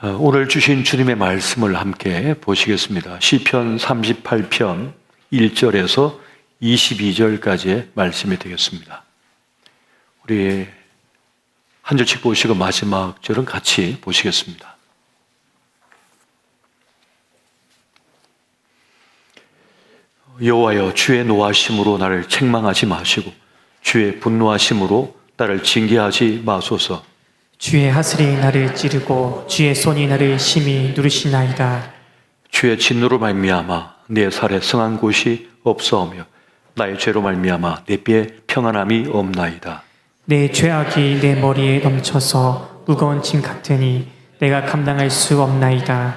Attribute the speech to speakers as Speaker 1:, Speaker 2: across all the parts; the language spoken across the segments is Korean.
Speaker 1: 오늘 주신 주님의 말씀을 함께 보시겠습니다. 시편 38편 1절에서 22절까지의 말씀이 되겠습니다. 우리 한 절씩 보시고 마지막 절은 같이 보시겠습니다. 여호와여, 주의 노하심으로 나를 책망하지 마시고 주의 분노하심으로 나를 징계하지 마소서.
Speaker 2: 주의 하슬이 나를 찌르고 주의 손이 나를 심히 누르시나이다.
Speaker 1: 주의 진노로 말미암아 내 살에 성한 곳이 없사오며 나의 죄로 말미암아 내 뼈에 평안함이 없나이다.
Speaker 2: 내 죄악이 내 머리에 넘쳐서 무거운 짐 같으니 내가 감당할 수 없나이다.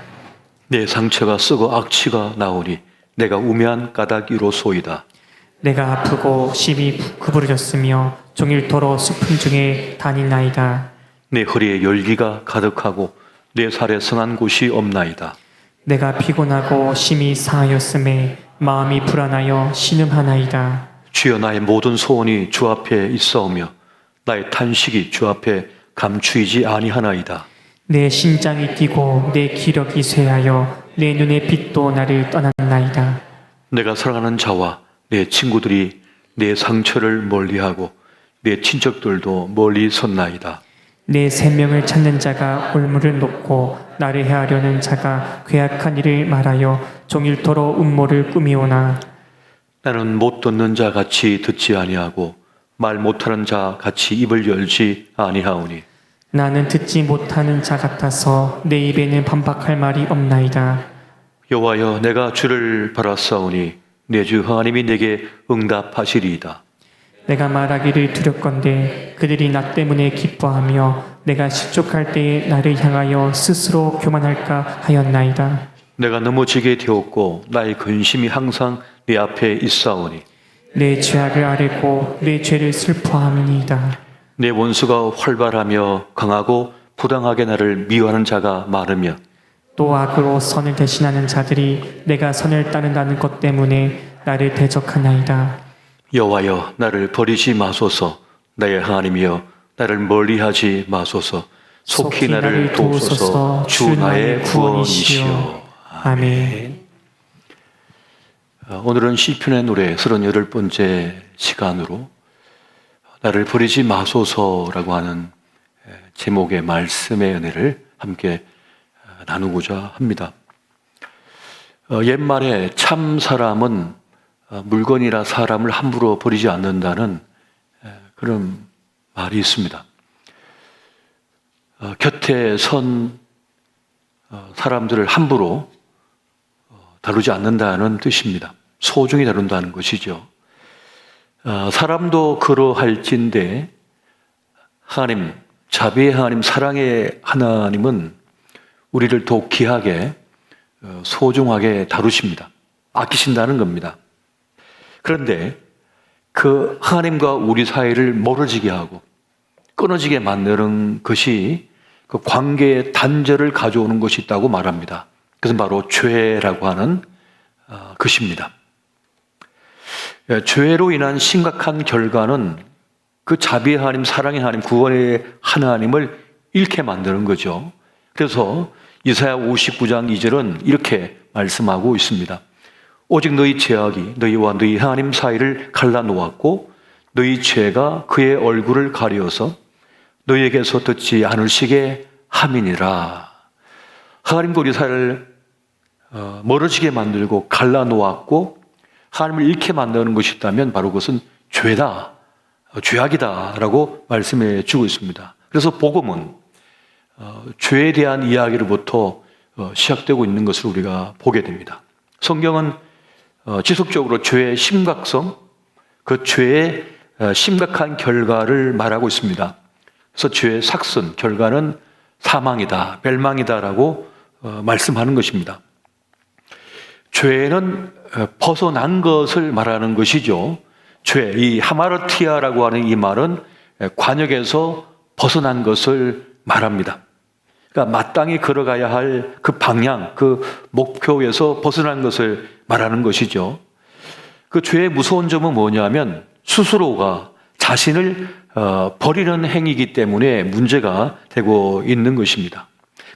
Speaker 1: 내 상처가 썩어 악취가 나오니 내가 우매한 까닭이로소이다.
Speaker 2: 내가 아프고 심히 구부러졌으며 종일토록 슬픔 중에 다니나이다.
Speaker 1: 내 허리에 열기가 가득하고 내 살에 성한 곳이 없나이다.
Speaker 2: 내가 피곤하고 심히 상하였음에 마음이 불안하여 신음하나이다.
Speaker 1: 주여, 나의 모든 소원이 주 앞에 있사오며 나의 탄식이 주 앞에 감추이지 아니하나이다.
Speaker 2: 내 심장이 뛰고 내 기력이 쇠하여 내 눈의 빛도 나를 떠났나이다.
Speaker 1: 내가 사랑하는 자와 내 친구들이 내 상처를 멀리하고 내 친척들도 멀리 섰나이다.
Speaker 2: 내 생명을 찾는 자가 올무를 놓고 나를 해하려는 자가 괴악한 일을 말하여 종일토록 음모를 꾸미오나
Speaker 1: 나는 못 듣는 자 같이 듣지 아니하고 말 못하는 자 같이 입을 열지 아니하오니
Speaker 2: 나는 듣지 못하는 자 같아서 내 입에는 반박할 말이 없나이다.
Speaker 1: 여호와여, 내가 주를 바라사오니 내 주 하나님이 내게 응답하시리이다.
Speaker 2: 내가 말하기를 두렵건대 그들이 나 때문에 기뻐하며 내가 실족할 때에 나를 향하여 스스로 교만할까 하였나이다.
Speaker 1: 내가 넘어지게 되었고 나의 근심이 항상 내 앞에 있사오니
Speaker 2: 내 죄악을 아뢰고 내 죄를 슬퍼함이니이다.
Speaker 1: 내 원수가 활발하며 강하고 부당하게 나를 미워하는 자가 많으며
Speaker 2: 또 악으로 선을 대신하는 자들이 내가 선을 따른다는 것 때문에 나를 대적하나이다.
Speaker 1: 여호와여, 나를 버리지 마소서. 나의 하나님이여, 나를 멀리하지 마소서. 속히 나를 도우소서. 주 나의 구원이시여.
Speaker 2: 아멘.
Speaker 1: 오늘은 시편의 노래 38번째 시간으로 나를 버리지 마소서라고 하는 제목의 말씀의 은혜를 함께 나누고자 합니다. 옛말에 참 사람은 물건이나 사람을 함부로 버리지 않는다는 그런 말이 있습니다. 곁에 선 사람들을 함부로 다루지 않는다는 뜻입니다. 소중히 다룬다는 것이죠. 사람도 그러할진데 하나님, 자비의 하나님, 사랑의 하나님은 우리를 더욱 귀하게 소중하게 다루십니다. 아끼신다는 겁니다. 그런데 그 하나님과 우리 사이를 멀어지게 하고 끊어지게 만드는 것이 그 관계의 단절을 가져오는 것이 있다고 말합니다. 그것은 바로 죄라고 하는 것입니다. 죄로 인한 심각한 결과는 그 자비의 하나님, 사랑의 하나님, 구원의 하나님을 잃게 만드는 거죠. 그래서 이사야 59장 2절은 이렇게 말씀하고 있습니다. 오직 너희 죄악이 너희와 너희 하나님 사이를 갈라놓았고 너희 죄가 그의 얼굴을 가려서 너희에게서 듣지 않으시게 함이니라. 하나님과 우리 사이를 멀어지게 만들고 갈라놓았고 하나님을 잃게 만드는 것이 있다면 바로 그것은 죄다, 죄악이다 라고 말씀해 주고 있습니다. 그래서 복음은 죄에 대한 이야기로부터 시작되고 있는 것을 우리가 보게 됩니다. 성경은 지속적으로 죄의 심각성, 그 죄의 심각한 결과를 말하고 있습니다. 그래서 죄의 삭선, 결과는 사망이다, 멸망이다라고 말씀하는 것입니다. 죄는 벗어난 것을 말하는 것이죠. 죄, 이 하마르티아라고 하는 이 말은 관역에서 벗어난 것을 말합니다. 그러니까 마땅히 걸어가야 할 그 방향, 그 목표에서 벗어난 것을 말하는 것이죠. 그 죄의 무서운 점은 뭐냐면 스스로가 자신을 버리는 행위이기 때문에 문제가 되고 있는 것입니다.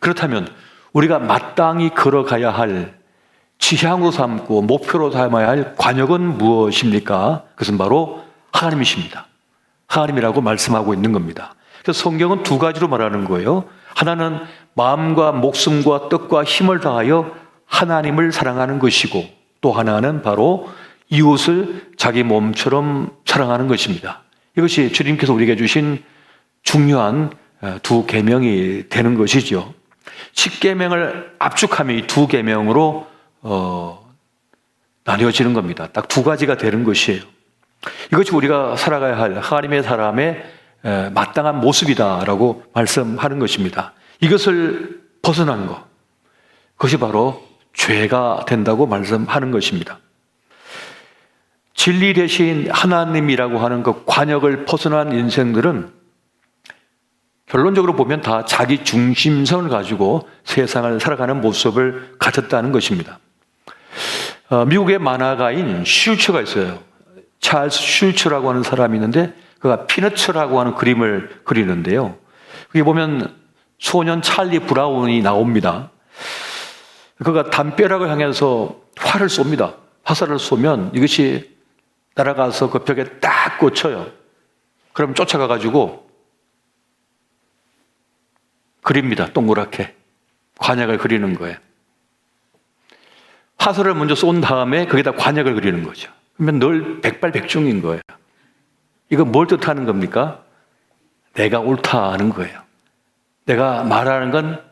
Speaker 1: 그렇다면 우리가 마땅히 걸어가야 할 지향으로 삼고 목표로 삼아야 할 관역은 무엇입니까? 그것은 바로 하나님이십니다. 하나님이라고 말씀하고 있는 겁니다. 그래서 성경은 두 가지로 말하는 거예요. 하나는 마음과 목숨과 뜻과 힘을 다하여 하나님을 사랑하는 것이고, 또 하나는 바로 이웃을 자기 몸처럼 사랑하는 것입니다. 이것이 주님께서 우리에게 주신 중요한 두 계명이 되는 것이죠. 10계명을 압축하면 이 두 계명으로 나뉘어지는 겁니다. 딱 두 가지가 되는 것이에요. 이것이 우리가 살아가야 할 하나님의 사람의 마땅한 모습이다라고 말씀하는 것입니다. 이것을 벗어난 것, 그것이 바로 죄가 된다고 말씀하는 것입니다. 진리 대신 하나님이라고 하는 그 관역을 벗어난 인생들은 결론적으로 보면 다 자기 중심성을 가지고 세상을 살아가는 모습을 가졌다는 것입니다. 미국의 만화가인 슐츠가 있어요. 찰스 슐츠라고 하는 사람이 있는데 그가 피너츠라고 하는 그림을 그리는데요. 그게 보면 소년 찰리 브라운이 나옵니다. 그가 담벼락을 향해서 활을 쏩니다. 화살을 쏘면 이것이 날아가서 그 벽에 딱 꽂혀요. 그럼 쫓아가가지고 그립니다. 동그랗게. 관역을 그리는 거예요. 화살을 먼저 쏜 다음에 거기다 관역을 그리는 거죠. 그러면 늘 백발백중인 거예요. 이거 뭘 뜻하는 겁니까? 내가 옳다는 거예요. 내가 말하는 건,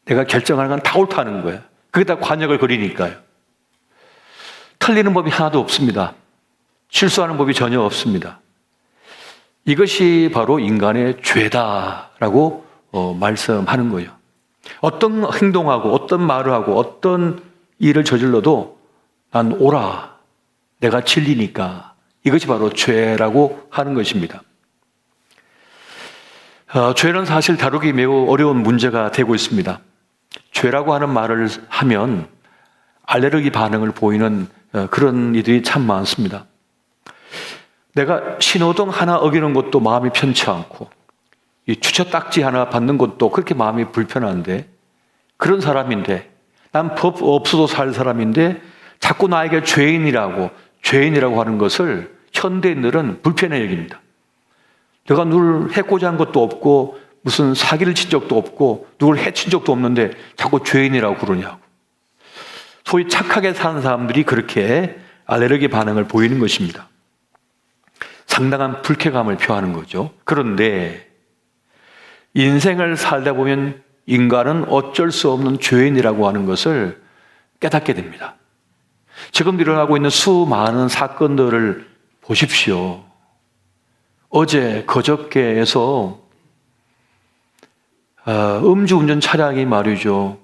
Speaker 1: 내가 결정하는 건 다 옳다는 거예요. 거기다 관역을 그리니까요. 틀리는 법이 하나도 없습니다. 실수하는 법이 전혀 없습니다. 이것이 바로 인간의 죄다라고 말씀하는 거예요. 어떤 행동하고 어떤 말을 하고 어떤 일을 저질러도 난 옳아, 내가 진리니까, 이것이 바로 죄라고 하는 것입니다. 죄는 사실 다루기 매우 어려운 문제가 되고 있습니다. 죄라고 하는 말을 하면 알레르기 반응을 보이는 그런 이들이 참 많습니다. 내가 신호등 하나 어기는 것도 마음이 편치 않고, 이 주차 딱지 하나 받는 것도 그렇게 마음이 불편한데, 그런 사람인데, 난 법 없어도 살 사람인데 자꾸 나에게 죄인이라고 하는 것을 현대인들은 불편해 여깁니다. 내가 누굴 해코지 한 것도 없고 무슨 사기를 친 적도 없고 누굴 해친 적도 없는데 자꾸 죄인이라고 그러냐고. 소위 착하게 사는 사람들이 그렇게 알레르기 반응을 보이는 것입니다. 상당한 불쾌감을 표하는 거죠. 그런데 인생을 살다 보면 인간은 어쩔 수 없는 죄인이라고 하는 것을 깨닫게 됩니다. 지금 일어나고 있는 수많은 사건들을 보십시오. 어제 그저께에서 음주운전 차량이 말이죠.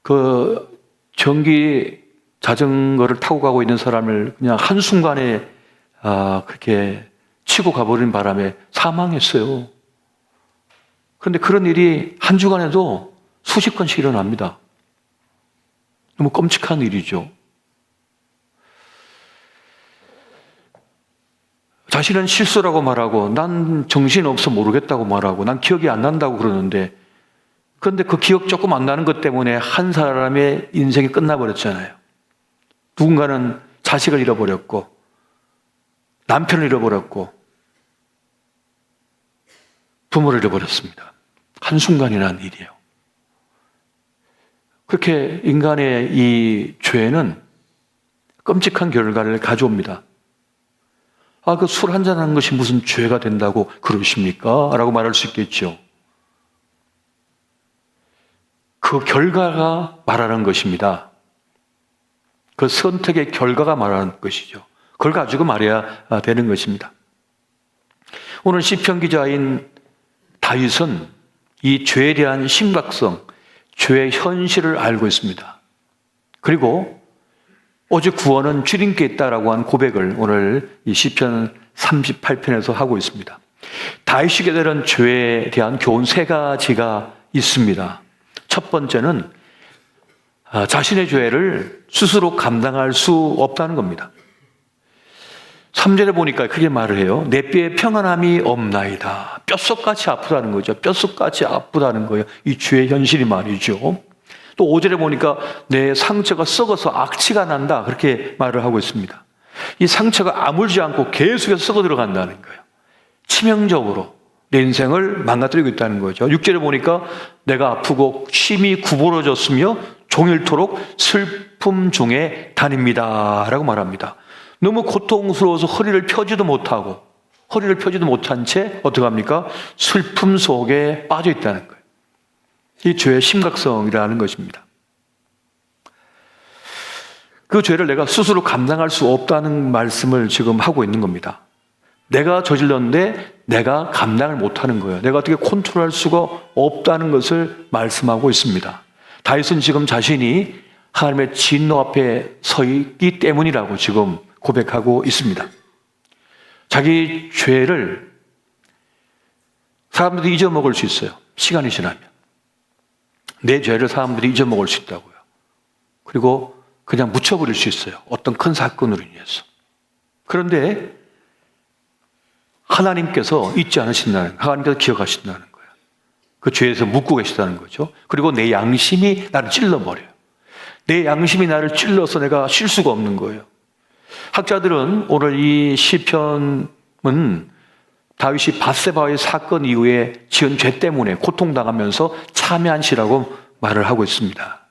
Speaker 1: 그 전기 자전거를 타고 가고 있는 사람을 그냥 한순간에 그렇게 치고 가버린 바람에 사망했어요. 그런데 그런 일이 한 주간에도 수십 건씩 일어납니다. 너무 끔찍한 일이죠. 자신은 실수라고 말하고, 난 정신없어 모르겠다고 말하고, 난 기억이 안 난다고 그러는데, 그런데 그 기억 조금 안 나는 것 때문에 한 사람의 인생이 끝나버렸잖아요. 누군가는 자식을 잃어버렸고, 남편을 잃어버렸고, 부모를 잃어버렸습니다. 한순간이라는 일이에요. 그렇게 인간의 이 죄는 끔찍한 결과를 가져옵니다. 그 술 한잔하는 것이 무슨 죄가 된다고 그러십니까? 라고 말할 수 있겠죠. 그 결과가 말하는 것입니다. 그 선택의 결과가 말하는 것이죠. 그걸 가지고 말해야 되는 것입니다. 오늘 시편 기자인 다윗은 이 죄에 대한 심각성, 죄의 현실을 알고 있습니다. 그리고 오직 구원은 주님께 있다라고 한 고백을 오늘 이 시편 38편에서 하고 있습니다. 다윗이 깨달은 죄에 대한 교훈 세 가지가 있습니다. 첫 번째는 자신의 죄를 스스로 감당할 수 없다는 겁니다. 3절에 보니까 크게 말을 해요. 내 뼈에 평안함이 없나이다. 뼛속같이 아프다는 거죠. 뼛속같이 아프다는 거예요. 이 주의 현실이 말이죠. 또 5절에 보니까 내 상처가 썩어서 악취가 난다. 그렇게 말을 하고 있습니다. 이 상처가 아물지 않고 계속해서 썩어 들어간다는 거예요. 치명적으로 내 인생을 망가뜨리고 있다는 거죠. 6절에 보니까 내가 아프고 심히 구부러졌으며 종일토록 슬픔 중에 다닙니다. 라고 말합니다. 너무 고통스러워서 허리를 펴지도 못한 채 어떻게 합니까? 슬픔 속에 빠져 있다는 거예요. 이 죄의 심각성이라는 것입니다. 그 죄를 내가 스스로 감당할 수 없다는 말씀을 지금 하고 있는 겁니다. 내가 저질렀는데 내가 감당을 못하는 거예요. 내가 어떻게 컨트롤할 수가 없다는 것을 말씀하고 있습니다. 다윗은 지금 자신이 하나님의 진노 앞에 서 있기 때문이라고 지금 고백하고 있습니다. 자기 죄를 사람들이 잊어먹을 수 있어요. 시간이 지나면. 내 죄를 사람들이 잊어먹을 수 있다고요. 그리고 그냥 묻혀버릴 수 있어요. 어떤 큰 사건으로 인해서. 그런데 하나님께서 잊지 않으신다는, 하나님께서 기억하신다는 거예요. 그 죄에서 묻고 계시다는 거죠. 그리고 내 양심이 나를 찔러버려요. 내 양심이 나를 찔러서 내가 쉴 수가 없는 거예요. 학자들은 오늘 이 시편은 다윗이 밧세바의 사건 이후에 지은 죄 때문에 고통당하면서 참회한 시라고 말을 하고 있습니다.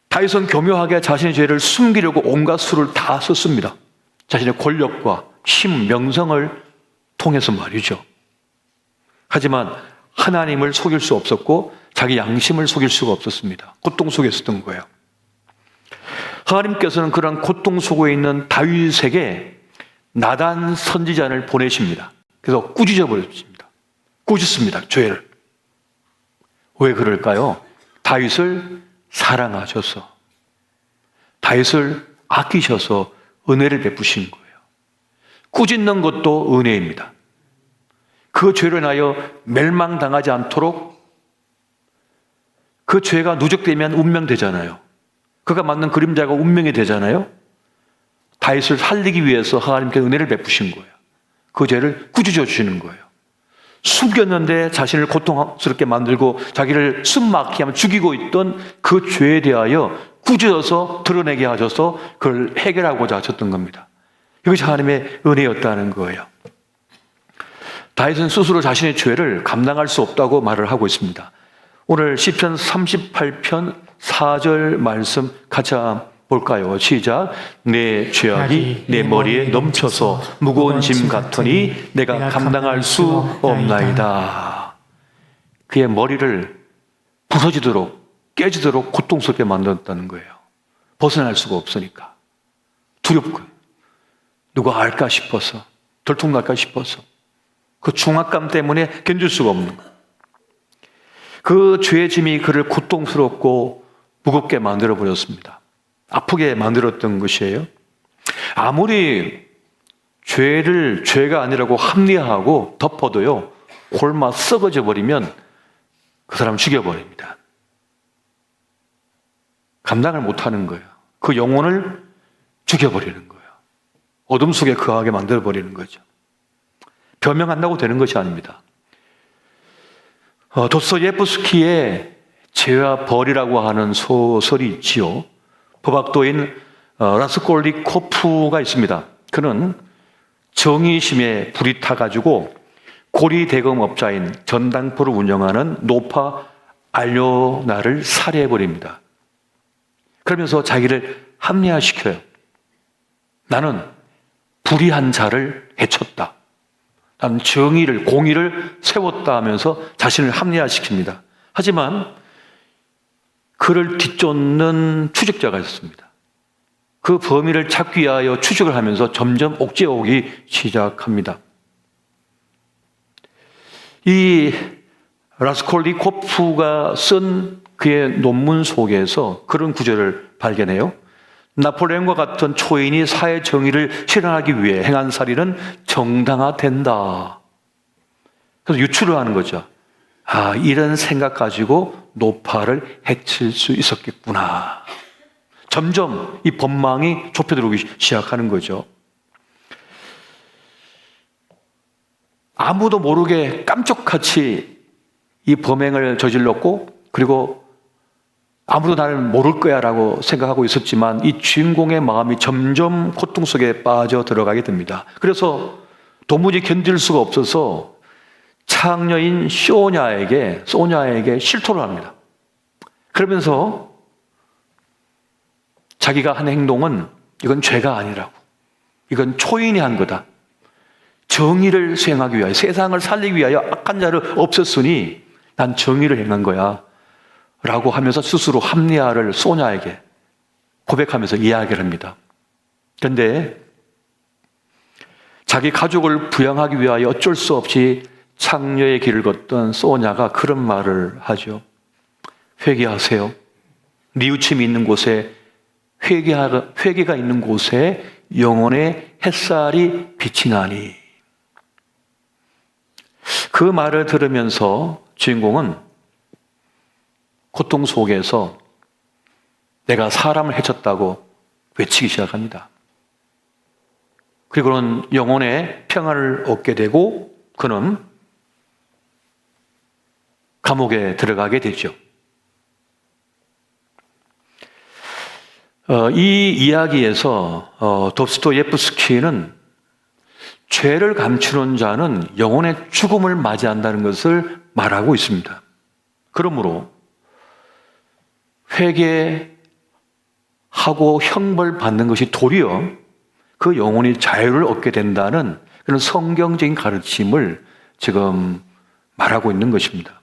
Speaker 1: 다윗은 교묘하게 자신의 죄를 숨기려고 온갖 수를 다 썼습니다. 자신의 권력과 힘, 명성을 통해서 말이죠. 하지만 하나님을 속일 수 없었고 자기 양심을 속일 수가 없었습니다. 고통 속에 있었던 거예요. 하나님께서는 그런 고통 속에 있는 다윗에게 나단 선지자를 보내십니다. 그래서 꾸짖어 버렸습니다. 꾸짖습니다. 죄를. 왜 그럴까요? 다윗을 사랑하셔서, 다윗을 아끼셔서 은혜를 베푸신 거예요. 꾸짖는 것도 은혜입니다. 그 죄로 인하여 멸망당하지 않도록, 그 죄가 누적되면 운명되잖아요. 그가 맞는 그림자가 운명이 되잖아요. 다윗을 살리기 위해서 하나님께 은혜를 베푸신 거예요. 그 죄를 꾸짖어 주시는 거예요. 숨겼는데 자신을 고통스럽게 만들고 자기를 숨막히게 하면 죽이고 있던 그 죄에 대하여 꾸짖어서 드러내게 하셔서 그걸 해결하고자 하셨던 겁니다. 이것이 하나님의 은혜였다는 거예요. 다윗은 스스로 자신의 죄를 감당할 수 없다고 말을 하고 있습니다. 오늘 시편 38편 4절 말씀 같이 볼까요? 시작. 내 죄악이 내 머리에 넘쳐서 무거운 짐 같으니 내가 감당할 수 없나이다. 그의 머리를 부서지도록 깨지도록 고통스럽게 만들었다는 거예요. 벗어날 수가 없으니까. 두렵고 누가 알까 싶어서, 들통날까 싶어서, 그 중압감 때문에 견딜 수가 없는 거예요. 그 죄의 짐이 그를 고통스럽고 무겁게 만들어버렸습니다. 아프게 만들었던 것이에요. 아무리 죄가 아니라고 합리화하고 덮어도요, 골마 썩어져 버리면 그 사람 죽여버립니다. 감당을 못하는 거예요. 그 영혼을 죽여버리는 거예요. 어둠 속에 거하게 만들어버리는 거죠. 변명한다고 되는 것이 아닙니다. 도스토옙스키의 죄와 벌이라고 하는 소설이 있지요. 법학도인 라스콜리코프가 있습니다. 그는 정의심에 불이 타가지고 고리 대금업자인 전당포를 운영하는 노파 알료나를 살해해버립니다. 그러면서 자기를 합리화시켜요. 나는 불의한 자를 해쳤다. 나는 정의를, 공의를 세웠다 하면서 자신을 합리화시킵니다. 하지만 그를 뒤쫓는 추적자가 있었습니다. 그 범인을 찾기 위하여 추적을 하면서 점점 옥죄어오기 시작합니다. 이 라스콜리코프가 쓴 그의 논문 속에서 그런 구절을 발견해요. 나폴레옹과 같은 초인이 사회 정의를 실현하기 위해 행한 살인은 정당화된다. 그래서 유추를 하는 거죠. 아, 이런 생각 가지고 노파를 해칠 수 있었겠구나. 점점 이 법망이 좁혀들어오기 시작하는 거죠. 아무도 모르게 깜짝같이 이 범행을 저질렀고, 그리고 아무도 나를 모를 거야 라고 생각하고 있었지만 이 주인공의 마음이 점점 고통 속에 빠져 들어가게 됩니다. 그래서 도무지 견딜 수가 없어서 창녀인 소냐에게 실토를 합니다. 그러면서 자기가 한 행동은 이건 죄가 아니라고, 이건 초인이 한 거다, 정의를 수행하기 위하여, 세상을 살리기 위하여 악한 자를 없앴으니 난 정의를 행한 거야 라고 하면서 스스로 합리화를 소냐에게 고백하면서 이야기를 합니다. 그런데 자기 가족을 부양하기 위하여 어쩔 수 없이 창녀의 길을 걷던 소냐가 그런 말을 하죠. 회개하세요. 뉘우침이 있는 곳에, 회개가 있는 곳에 영혼의 햇살이 빛이 나니. 그 말을 들으면서 주인공은 고통 속에서 내가 사람을 해쳤다고 외치기 시작합니다. 그리고는 영혼의 평안을 얻게 되고 그는 감옥에 들어가게 되죠. 이 이야기에서 도스토예프스키는 죄를 감추는 자는 영혼의 죽음을 맞이한다는 것을 말하고 있습니다. 그러므로 회개하고 형벌 받는 것이 도리어 그 영혼이 자유를 얻게 된다는 그런 성경적인 가르침을 지금 말하고 있는 것입니다.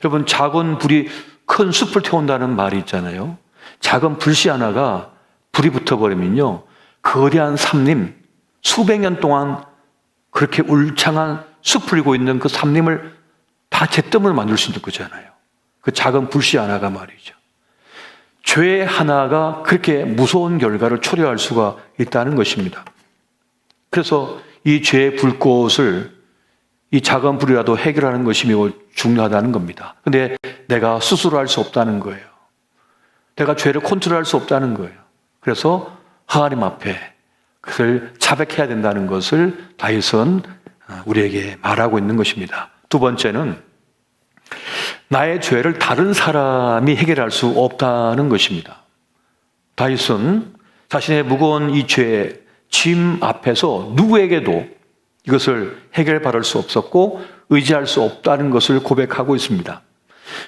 Speaker 1: 여러분, 작은 불이 큰 숲을 태운다는 말이 있잖아요. 작은 불씨 하나가 불이 붙어버리면요, 거대한 산림, 수백 년 동안 그렇게 울창한 숲을이고 있는 그 산림을 다 잿더미로 만들 수 있는 거잖아요. 그 작은 불씨 하나가 말이죠. 죄 하나가 그렇게 무서운 결과를 초래할 수가 있다는 것입니다. 그래서 이 죄의 불꽃을 이 작은 불이라도 해결하는 것이 매우 중요하다는 겁니다. 근데 내가 스스로 할 수 없다는 거예요. 내가 죄를 컨트롤할 수 없다는 거예요. 그래서 하나님 앞에 그것을 자백해야 된다는 것을 다윗은 우리에게 말하고 있는 것입니다. 두 번째는 나의 죄를 다른 사람이 해결할 수 없다는 것입니다. 다윗은 자신의 무거운 이 죄의 짐 앞에서 누구에게도 이것을 해결받을 수 없었고 의지할 수 없다는 것을 고백하고 있습니다.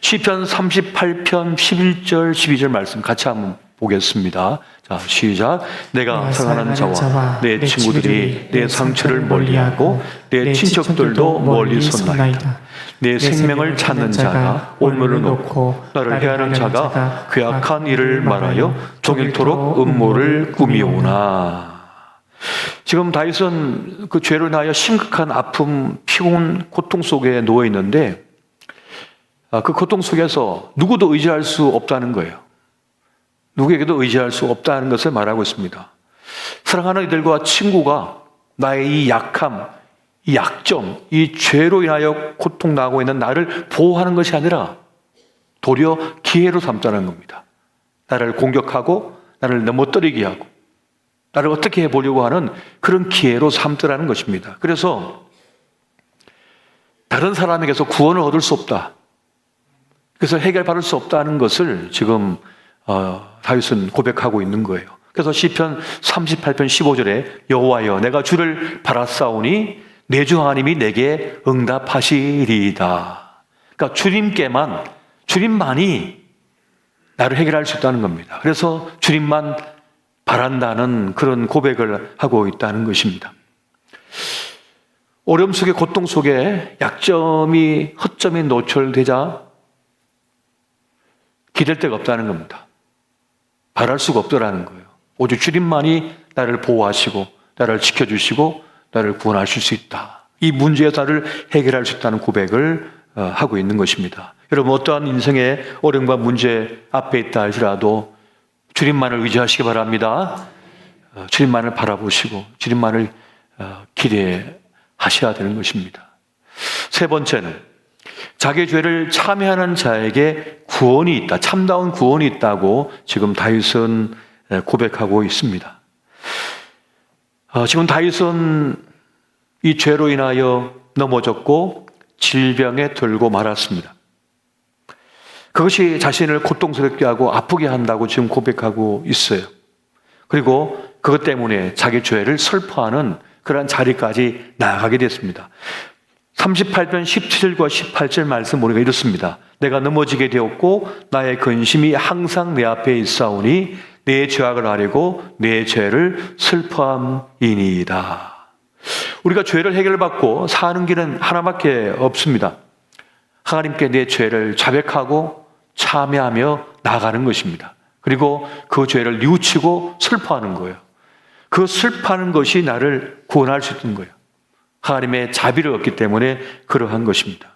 Speaker 1: 시편 38편 11절 12절 말씀 같이 한번 보겠습니다. 자, 시작. 내가 사랑하는 자와 내 친구들이 내 상처를 멀리하고 내 친척들도 멀리서 나이다. 내 생명을 찾는 자가 올무를 놓고 나를 해하는 자가 괴악한 일을 말하여 종일토록 음모를 꾸미오나. 지금 다윗은 그 죄로 인하여 심각한 아픔, 피곤, 고통 속에 누워 있는데 그 고통 속에서 누구도 의지할 수 없다는 거예요. 누구에게도 의지할 수 없다는 것을 말하고 있습니다. 사랑하는 이들과 친구가 나의 이 약함, 이 약점, 이 죄로 인하여 고통나고 있는 나를 보호하는 것이 아니라 도리어 기회로 삼자는 겁니다. 나를 공격하고 나를 넘어뜨리게 하고 나를 어떻게 해보려고 하는 그런 기회로 삼더라는 것입니다. 그래서 다른 사람에게서 구원을 얻을 수 없다. 그래서 해결받을 수 없다는 것을 지금 다윗은 고백하고 있는 거예요. 그래서 시편 38편 15절에 여호와여 내가 주를 바라싸우니 내 주 하나님이 내게 응답하시리이다. 그러니까 주님만이 나를 해결할 수 있다는 겁니다. 그래서 주님만 바란다는 그런 고백을 하고 있다는 것입니다. 어려움 속에 고통 속에 약점이 허점이 노출되자 기댈 데가 없다는 겁니다. 바랄 수가 없더라는 거예요. 오직 주님만이 나를 보호하시고 나를 지켜주시고 나를 구원하실 수 있다. 이 문제에서 나를 해결할 수 있다는 고백을 하고 있는 것입니다. 여러분, 어떠한 인생의 어려움과 문제 앞에 있다 할지라도 주님만을 의지하시기 바랍니다. 주님만을 바라보시고 주님만을 기대하셔야 되는 것입니다. 세 번째는 자기의 죄를 참회하는 자에게 구원이 있다, 참다운 구원이 있다고 지금 다윗은 고백하고 있습니다. 지금 다윗은 이 죄로 인하여 넘어졌고 질병에 들고 말았습니다. 그것이 자신을 고통스럽게 하고 아프게 한다고 지금 고백하고 있어요. 그리고 그것 때문에 자기 죄를 슬퍼하는 그러한 자리까지 나아가게 됐습니다. 38편 17과 18절 말씀 보니까 이렇습니다. 내가 넘어지게 되었고 나의 근심이 항상 내 앞에 있사오니 내 죄악을 아뢰고 내 죄를 슬퍼함이니이다. 우리가 죄를 해결받고 사는 길은 하나밖에 없습니다. 하나님께 내 죄를 자백하고 참회하며 나아가는 것입니다. 그리고 그 죄를 뉘우치고 슬퍼하는 거예요. 그 슬퍼하는 것이 나를 구원할 수 있는 거예요. 하나님의 자비를 얻기 때문에 그러한 것입니다.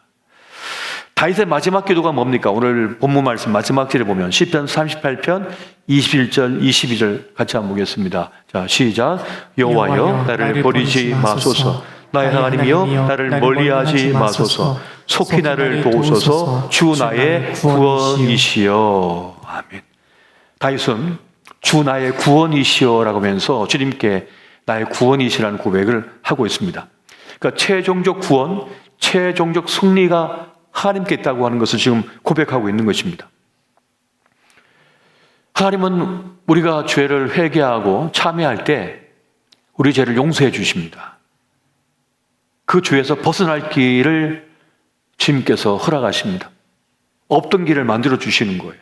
Speaker 1: 다윗의 마지막 기도가 뭡니까? 오늘 본문 말씀 마지막 절에 보면 시편 38편 21절 22절 같이 한번 보겠습니다. 자, 시작. 여호와여 나를 버리지 마소서. 나의 하나님이여 나를 멀리하지 마소서. 속히 나를 도우소서. 주 나의 구원이시여. 아멘. 다윗은 주 나의 구원이시여라고 하면서 주님께 나의 구원이시라는 고백을 하고 있습니다. 그러니까 최종적 구원, 최종적 승리가 하나님께 있다고 하는 것을 지금 고백하고 있는 것입니다. 하나님은 우리가 죄를 회개하고 참회할 때 우리 죄를 용서해 주십니다. 그 죄에서 벗어날 길을 주님께서 허락하십니다. 없던 길을 만들어 주시는 거예요.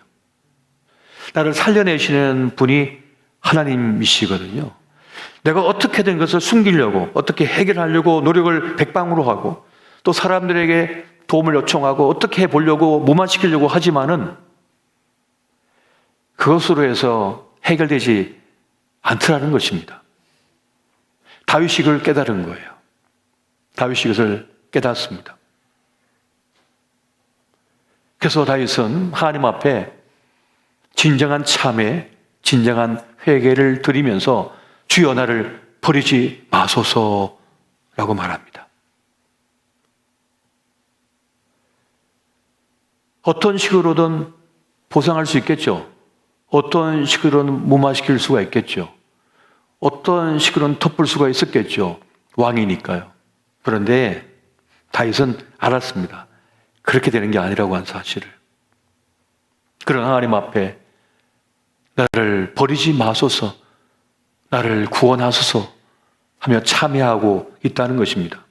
Speaker 1: 나를 살려내시는 분이 하나님이시거든요. 내가 어떻게든 것을 숨기려고, 어떻게 해결하려고 노력을 백방으로 하고 또 사람들에게 도움을 요청하고 어떻게 해보려고 무마시키려고 하지만은 그것으로 해서 해결되지 않더라는 것입니다. 다윗이 그걸 깨달은 거예요. 다윗이 그것을 깨닫습니다. 그래서 다윗은 하나님 앞에 진정한 참회, 진정한 회개를 드리면서 주여 나를 버리지 마소서라고 말합니다. 어떤 식으로든 보상할 수 있겠죠. 어떤 식으로는 무마시킬 수가 있겠죠. 어떤 식으로는 덮을 수가 있었겠죠. 왕이니까요. 그런데 다윗은 알았습니다. 그렇게 되는 게 아니라고 한 사실을. 그런 하나님 앞에 나를 버리지 마소서, 나를 구원하소서 하며 참회하고 있다는 것입니다.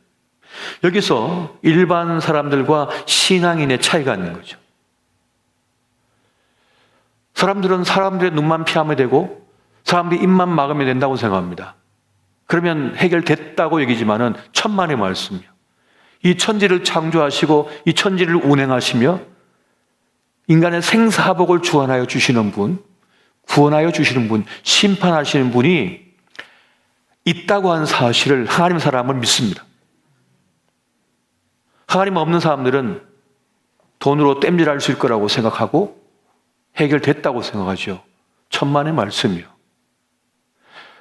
Speaker 1: 여기서 일반 사람들과 신앙인의 차이가 있는 거죠. 사람들은 사람들의 눈만 피하면 되고 사람들이 입만 막으면 된다고 생각합니다. 그러면 해결됐다고 여기지만은 천만의 말씀이요. 이 천지를 창조하시고 이 천지를 운행하시며 인간의 생사복을 주관하여 주시는 분, 구원하여 주시는 분, 심판하시는 분이 있다고 하는 사실을 하나님 사람은 믿습니다. 하나님 없는 사람들은 돈으로 땜질할 수 있을 거라고 생각하고 해결됐다고 생각하죠. 천만의 말씀이요.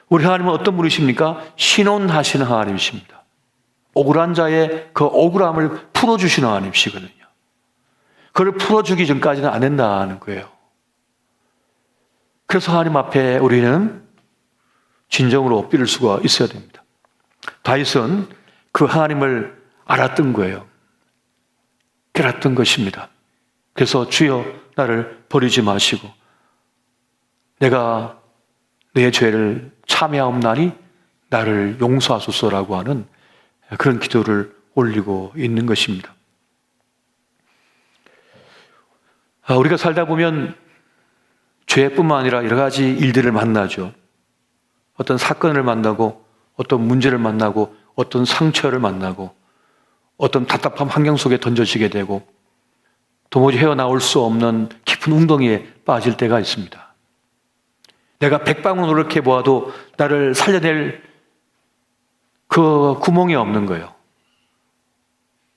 Speaker 1: 우리 하나님은 어떤 분이십니까? 신원하시는 하나님이십니다. 억울한 자의 그 억울함을 풀어주시는 하나님이시거든요. 그걸 풀어주기 전까지는 안 된다는 거예요. 그래서 하나님 앞에 우리는 진정으로 엎드릴 수가 있어야 됩니다. 다윗은 그 하나님을 알았던 거예요. 깨닫던 것입니다. 그래서 주여 나를 버리지 마시고 내가 내 죄를 참회하옵나니 나를 용서하소서라고 하는 그런 기도를 올리고 있는 것입니다. 우리가 살다 보면 죄뿐만 아니라 여러 가지 일들을 만나죠. 어떤 사건을 만나고 어떤 문제를 만나고 어떤 상처를 만나고 어떤 답답한 환경 속에 던져지게 되고 도무지 헤어나올 수 없는 깊은 웅덩이에 빠질 때가 있습니다. 내가 백방을 노력해 보아도 나를 살려낼 그 구멍이 없는 거예요.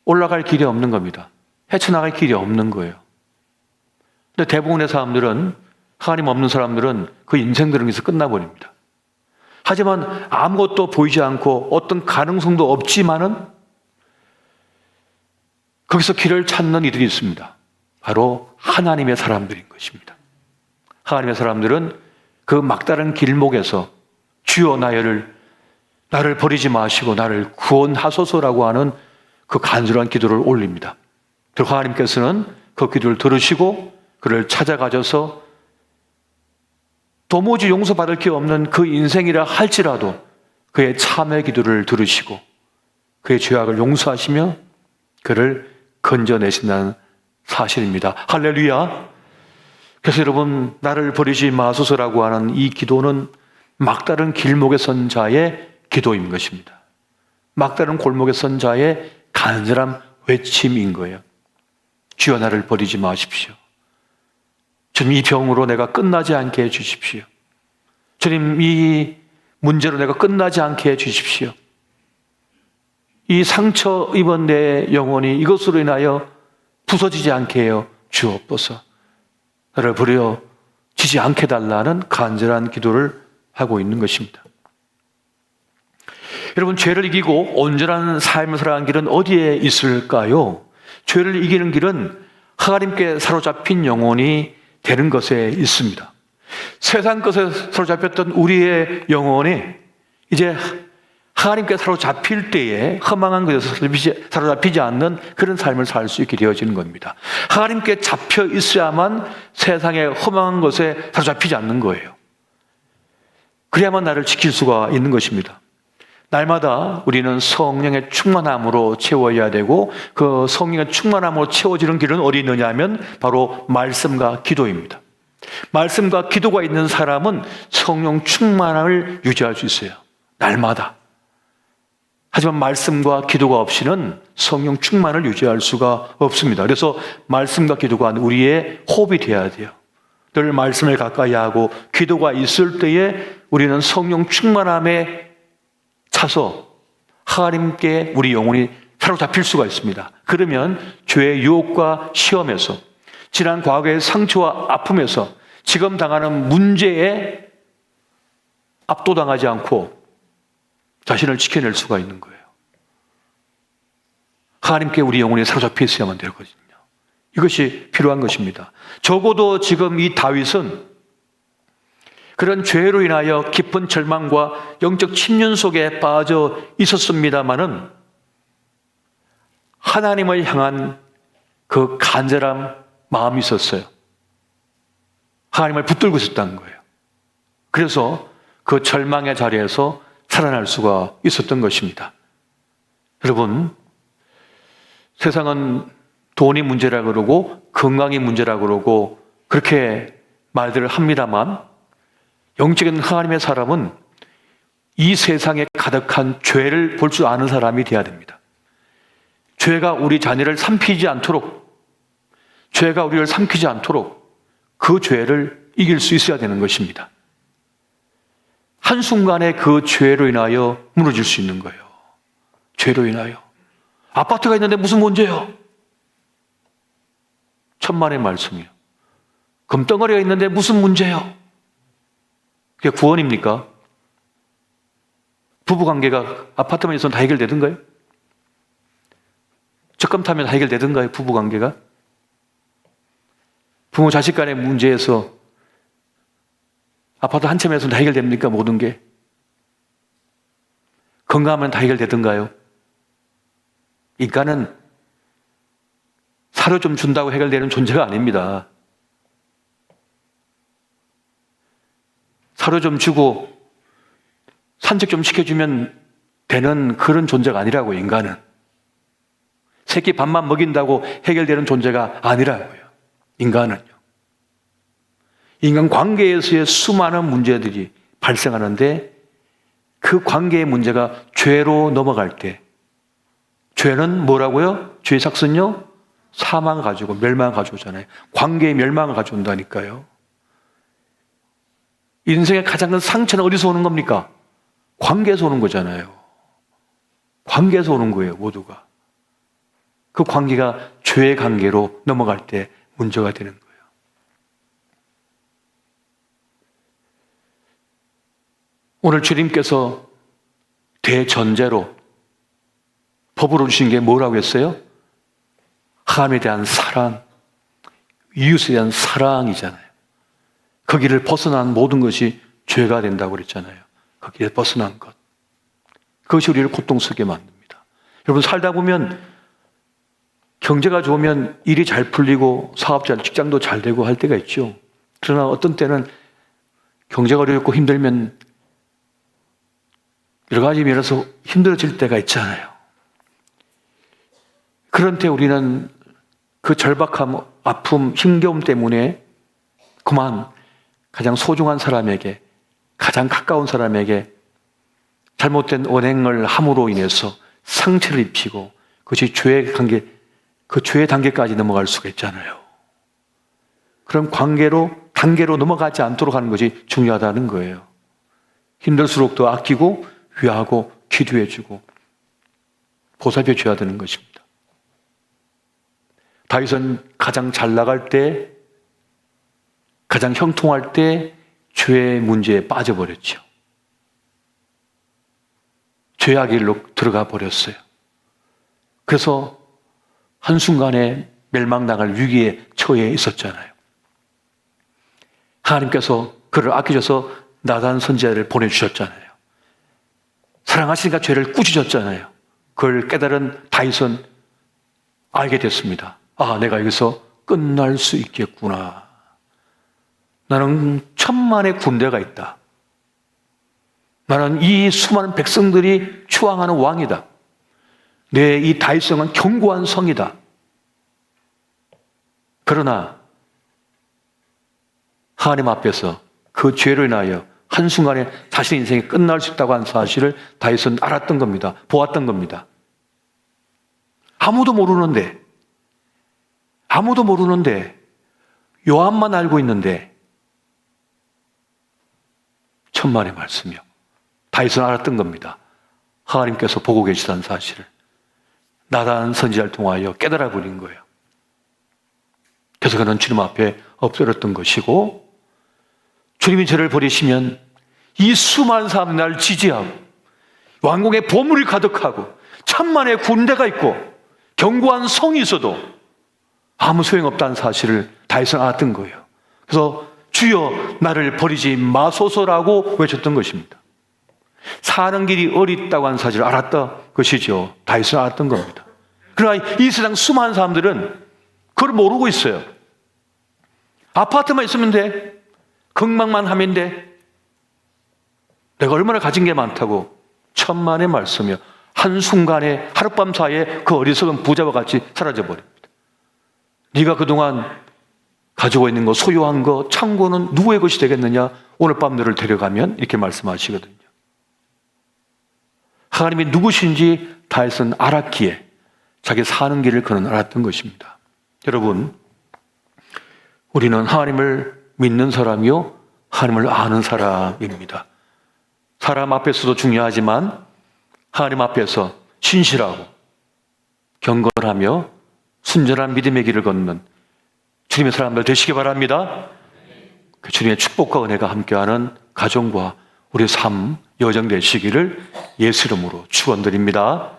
Speaker 1: 올라갈 길이 없는 겁니다. 헤쳐나갈 길이 없는 거예요. 근데 대부분의 사람들은, 하나님 없는 사람들은 그 인생들은 여기서 끝나버립니다. 하지만 아무것도 보이지 않고 어떤 가능성도 없지만은 거기서 길을 찾는 이들이 있습니다. 바로 하나님의 사람들인 것입니다. 하나님의 사람들은 그 막다른 길목에서 주여 나를 버리지 마시고 나를 구원하소서라고 하는 그 간절한 기도를 올립니다. 그리고 하나님께서는 그 기도를 들으시고 그를 찾아가셔서 도무지 용서받을 게 없는 그 인생이라 할지라도 그의 참의 기도를 들으시고 그의 죄악을 용서하시며 그를 건져내신다는 사실입니다. 할렐루야. 그래서 여러분, 나를 버리지 마소서라고 하는 이 기도는 막다른 길목에 선 자의 기도인 것입니다. 막다른 골목에 선 자의 간절한 외침인 거예요. 주여 나를 버리지 마십시오. 주님, 이 병으로 내가 끝나지 않게 해주십시오. 주님, 이 문제로 내가 끝나지 않게 해주십시오. 이 상처 입은 내 영혼이 이것으로 인하여 부서지지 않게 해요 주옵소서. 나를 버려지지 않게 달라는 간절한 기도를 하고 있는 것입니다. 여러분, 죄를 이기고 온전한 삶을 살아가는 길은 어디에 있을까요? 죄를 이기는 길은 하나님께 사로잡힌 영혼이 되는 것에 있습니다. 세상 것에 사로잡혔던 우리의 영혼이 이제 하나님께 사로잡힐 때에 허망한 것에서 사로잡히지 않는 그런 삶을 살 수 있게 되어지는 겁니다. 하나님께 잡혀 있어야만 세상의 허망한 것에 사로잡히지 않는 거예요. 그래야만 나를 지킬 수가 있는 것입니다. 날마다 우리는 성령의 충만함으로 채워야 되고 그 성령의 충만함으로 채워지는 길은 어디 있느냐 하면 바로 말씀과 기도입니다. 말씀과 기도가 있는 사람은 성령 충만함을 유지할 수 있어요. 날마다. 하지만 말씀과 기도가 없이는 성령 충만을 유지할 수가 없습니다. 그래서 말씀과 기도가 우리의 호흡이 되어야 돼요. 늘 말씀을 가까이 하고 기도가 있을 때에 우리는 성령 충만함에 차서 하나님께 우리 영혼이 사로잡힐 수가 있습니다. 그러면 죄의 유혹과 시험에서, 지난 과거의 상처와 아픔에서, 지금 당하는 문제에 압도당하지 않고 자신을 지켜낼 수가 있는 거예요. 하나님께 우리 영혼이 사로잡혀 있어야만 되거든요. 이것이 필요한 것입니다. 적어도 지금 이 다윗은 그런 죄로 인하여 깊은 절망과 영적 침륜 속에 빠져 있었습니다마는 하나님을 향한 그 간절한 마음이 있었어요. 하나님을 붙들고 있었다는 거예요. 그래서 그 절망의 자리에서 살아날 수가 있었던 것입니다. 여러분, 세상은 돈이 문제라 그러고 건강이 문제라 그러고 그렇게 말들을 합니다만 영적인 하나님의 사람은 이 세상에 가득한 죄를 볼 줄 아는 사람이 되어야 됩니다. 죄가 우리 자녀를 삼키지 않도록, 죄가 우리를 삼키지 않도록 그 죄를 이길 수 있어야 되는 것입니다. 한순간에 그 죄로 인하여 무너질 수 있는 거예요. 죄로 인하여. 아파트가 있는데 무슨 문제요? 천만의 말씀이요. 금덩어리가 있는데 무슨 문제요? 그게 구원입니까? 부부관계가 아파트만 있으면 다 해결되던가요? 적금 타면 다 해결되던가요? 부부관계가? 부모 자식 간의 문제에서 아파트 한 채에서 다 해결됩니까? 모든 게. 건강하면 다 해결되던가요? 인간은 사료 좀 준다고 해결되는 존재가 아닙니다. 사료 좀 주고 산책 좀 시켜주면 되는 그런 존재가 아니라고, 인간은. 새끼 밥만 먹인다고 해결되는 존재가 아니라고요, 인간은요. 인간 관계에서의 수많은 문제들이 발생하는데 그 관계의 문제가 죄로 넘어갈 때, 죄는 뭐라고요? 죄의 삭선요? 사망을 가지고 멸망을 가져오잖아요. 관계의 멸망을 가져온다니까요. 인생의 가장 큰 상처는 어디서 오는 겁니까? 관계에서 오는 거잖아요. 관계에서 오는 거예요, 모두가. 그 관계가 죄의 관계로 넘어갈 때 문제가 되는 거예요. 오늘 주님께서 대전제로 법으로 주신 게 뭐라고 했어요? 하나님에 대한 사랑, 이웃에 대한 사랑이잖아요. 거기를 벗어난 모든 것이 죄가 된다고 그랬잖아요. 거기에 벗어난 것. 그것이 우리를 고통 속에 만듭니다. 여러분, 살다 보면 경제가 좋으면 일이 잘 풀리고 사업자 직장도 잘 되고 할 때가 있죠. 그러나 어떤 때는 경제가 어렵고 힘들면 여러 가지 면에서 힘들어질 때가 있잖아요. 그런 때 우리는 그 절박함, 아픔, 힘겨움 때문에 그만 가장 소중한 사람에게, 가장 가까운 사람에게 잘못된 언행을 함으로 인해서 상처를 입히고 그것이 죄의 관계, 그 죄의 단계까지 넘어갈 수가 있잖아요. 그런 단계로 넘어가지 않도록 하는 것이 중요하다는 거예요. 힘들수록 더 아끼고 위하고 기도해주고 보살펴줘야 되는 것입니다. 다윗은 가장 잘 나갈 때, 가장 형통할 때 죄의 문제에 빠져버렸죠. 죄악의 일로 들어가 버렸어요. 그래서 한순간에 멸망당할 위기에 처해 있었잖아요. 하나님께서 그를 아끼셔서 나단 선지자를 보내주셨잖아요. 사랑하시니까 죄를 꾸짖었잖아요. 그걸 깨달은 다윗은 알게 됐습니다. 아, 내가 여기서 끝날 수 있겠구나. 나는 천만의 군대가 있다. 나는 이 수많은 백성들이 추앙하는 왕이다. 내 이 다윗성은 견고한 성이다. 그러나 하나님 앞에서 그 죄로 인하여 한순간에 자신의 인생이 끝날 수 있다고 하는 사실을 다윗은 알았던 겁니다. 보았던 겁니다. 아무도 모르는데 요압만 알고 있는데 천만의 말씀이요. 다윗은 알았던 겁니다. 하나님께서 보고 계시다는 사실을 나단 선지자를 통하여 깨달아 버린 거예요. 그래서 그는 주님 앞에 엎드렸던 것이고, 주님이 저를 버리시면 이 수많은 사람이 나를 지지하고 왕궁에 보물이 가득하고 천만의 군대가 있고 견고한 성이 있어도 아무 소용없다는 사실을 다윗은 알았던 거예요. 그래서 주여 나를 버리지 마소서라고 외쳤던 것입니다. 사는 길이 어렵다고 하는 사실을 알았던 것이죠. 다윗은 알았던 겁니다. 그러나 이 세상 수많은 사람들은 그걸 모르고 있어요. 아파트만 있으면 돼. 건강만 하면 돼. 내가 얼마나 가진 게 많다고 천만의 말씀이요. 한순간에 하룻밤 사이에 그 어리석은 부자와 같이 사라져버립니다. 네가 그동안 가지고 있는 거, 소유한 거, 창고는 누구의 것이 되겠느냐? 오늘 밤 너를 데려가면 이렇게 말씀하시거든요. 하나님이 누구신지 다윗은 알았기에 자기 사는 길을 그는 알았던 것입니다. 여러분, 우리는 하나님을 믿는 사람이요, 하나님을 아는 사람입니다. 사람 앞에서도 중요하지만 하나님 앞에서 신실하고 경건하며 순전한 믿음의 길을 걷는 주님의 사람들 되시기 바랍니다. 그 주님의 축복과 은혜가 함께하는 가정과 우리의 삶 여정 되시기를 예수 이름으로 축원드립니다.